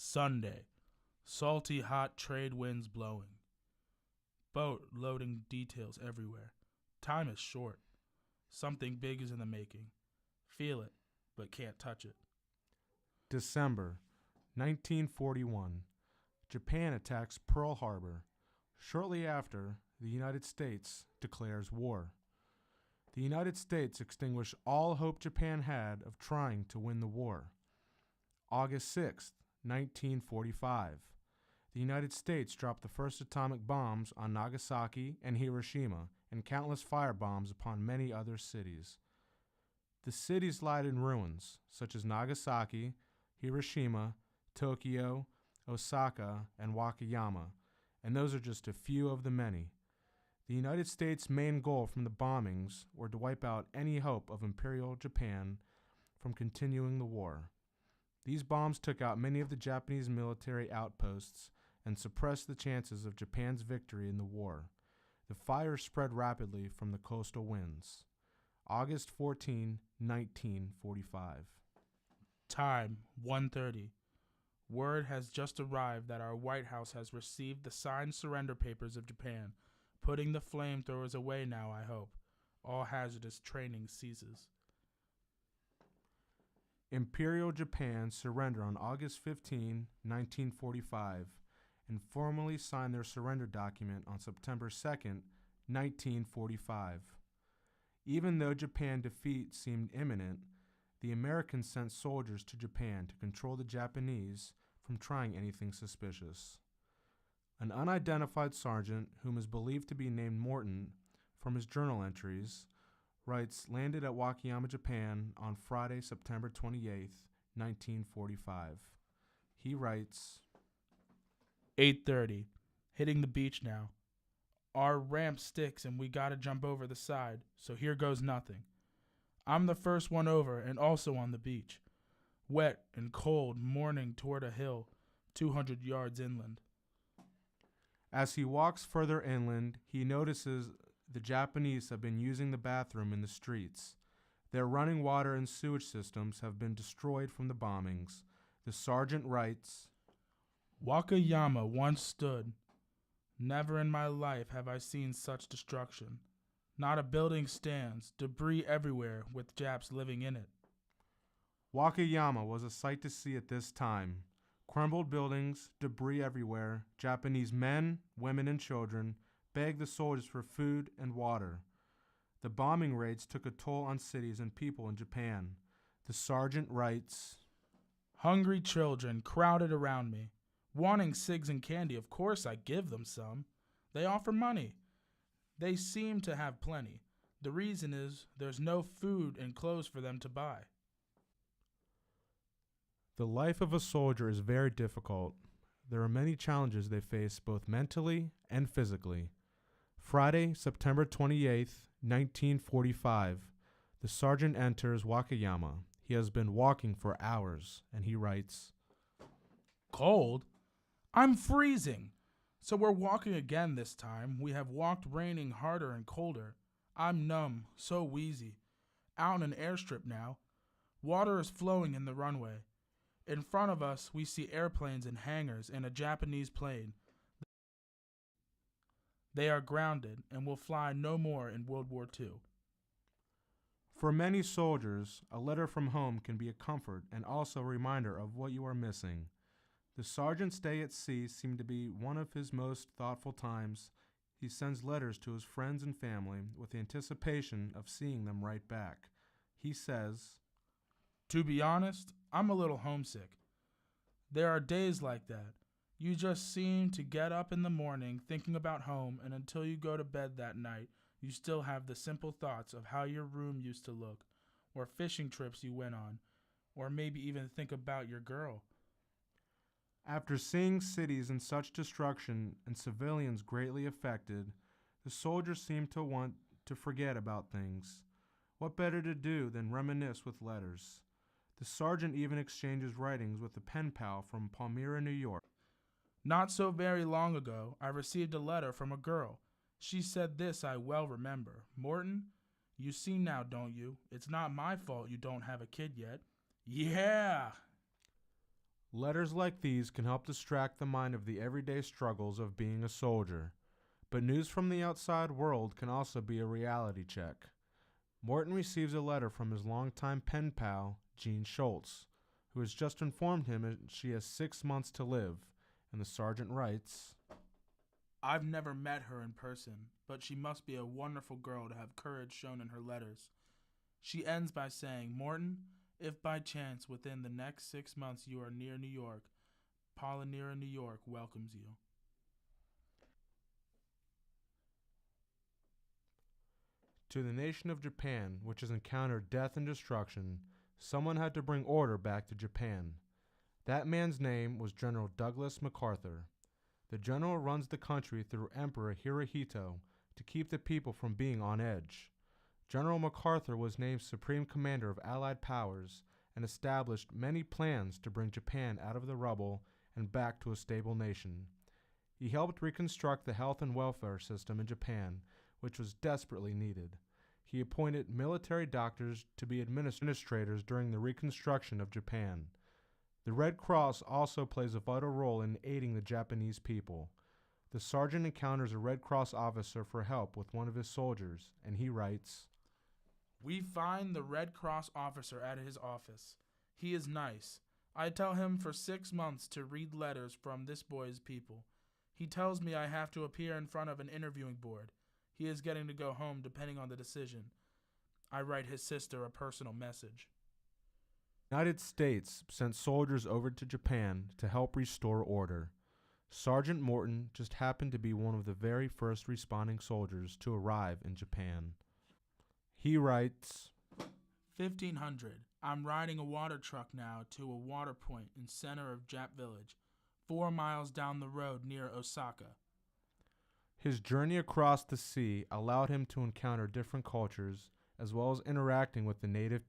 Sunday. Salty hot trade winds blowing. Boat loading details everywhere. Time is short. Something big is in the making. Feel it, but can't touch it. December 1941. Japan attacks Pearl Harbor. Shortly after, the United States declares war. The United States extinguished all hope Japan had of trying to win the war. August 6th, 1945. The United States dropped the first atomic bombs on Nagasaki and Hiroshima and countless firebombs upon many other cities. The cities lied in ruins, such as Nagasaki, Hiroshima, Tokyo, Osaka, and Wakayama, and those are just a few of the many. The United States' main goal from the bombings were to wipe out any hope of Imperial Japan from continuing the war. These bombs took out many of the Japanese military outposts and suppressed the chances of Japan's victory in the war. The fire spread rapidly from the coastal winds. August 14, 1945. Time 1:30. Word has just arrived that our White House has received the signed surrender papers of Japan, putting the flamethrowers away now, I hope. All hazardous training ceases. Imperial Japan surrendered on August 15, 1945, and formally signed their surrender document on September 2, 1945. Even though Japan's defeat seemed imminent, the Americans sent soldiers to Japan to control the Japanese from trying anything suspicious. An unidentified sergeant, whom is believed to be named Morton from his journal entries, writes, landed at Wakayama, Japan on Friday, September 28, 1945. He writes, 8:30. Hitting the beach now. Our ramp sticks and we gotta jump over the side, so here goes nothing. I'm the first one over and also on the beach. Wet and cold, morning toward a hill, 200 yards inland. As he walks further inland, he notices the Japanese have been using the bathroom in the streets. Their running water and sewage systems have been destroyed from the bombings. The sergeant writes, Wakayama once stood. Never in my life have I seen such destruction. Not a building stands, debris everywhere with Japs living in it. Wakayama was a sight to see at this time. Crumbled buildings, debris everywhere, Japanese men, women, and children begged the soldiers for food and water. The bombing raids took a toll on cities and people in Japan. The sergeant writes, Hungry children crowded around me. Wanting cigs and candy, of course I give them some. They offer money. They seem to have plenty. The reason is there's no food and clothes for them to buy. The life of a soldier is very difficult. There are many challenges they face both mentally and physically. Friday, September 28th, 1945. The sergeant enters Wakayama. He has been walking for hours, and he writes, Cold? I'm freezing. So we're walking again this time. We have walked raining harder and colder. I'm numb, so wheezy. Out in an airstrip now. Water is flowing in the runway. In front of us, we see airplanes and hangars and a Japanese plane. They are grounded and will fly no more in World War II. For many soldiers, a letter from home can be a comfort and also a reminder of what you are missing. The sergeant's day at sea seemed to be one of his most thoughtful times. He sends letters to his friends and family with the anticipation of seeing them right back. He says, To be honest, I'm a little homesick. There are days like that. You just seem to get up in the morning thinking about home, and until you go to bed that night, you still have the simple thoughts of how your room used to look, or fishing trips you went on, or maybe even think about your girl. After seeing cities in such destruction and civilians greatly affected, the soldiers seem to want to forget about things. What better to do than reminisce with letters? The sergeant even exchanges writings with a pen pal from Palmyra, New York. Not so very long ago, I received a letter from a girl. She said this I well remember. Morton, you see now, don't you? It's not my fault you don't have a kid yet. Yeah! Letters like these can help distract the mind of the everyday struggles of being a soldier, but news from the outside world can also be a reality check. Morton receives a letter from his longtime pen pal, Jean Schultz, who has just informed him that she has 6 months to live, and the sergeant writes, I've never met her in person, but she must be a wonderful girl to have courage shown in her letters. She ends by saying, Morton, if by chance within the next 6 months you are near New York, Palmyra, New York welcomes you. To the nation of Japan, which has encountered death and destruction, someone had to bring order back to Japan. That man's name was General Douglas MacArthur. The general runs the country through Emperor Hirohito to keep the people from being on edge. General MacArthur was named Supreme Commander of Allied Powers and established many plans to bring Japan out of the rubble and back to a stable nation. He helped reconstruct the health and welfare system in Japan, which was desperately needed. He appointed military doctors to be administrators during the reconstruction of Japan. The Red Cross also plays a vital role in aiding the Japanese people. The sergeant encounters a Red Cross officer for help with one of his soldiers, and he writes, We find the Red Cross officer at his office. He is nice. I tell him for 6 months to read letters from this boy's people. He tells me I have to appear in front of an interviewing board. He is getting to go home depending on the decision. I write his sister a personal message. The United States sent soldiers over to Japan to help restore order. Sergeant Morton just happened to be one of the very first responding soldiers to arrive in Japan. He writes, 1500. I'm riding a water truck now to a water point in center of Jap village, 4 miles down the road near Osaka. His journey across the sea allowed him to encounter different cultures as well as interacting with the native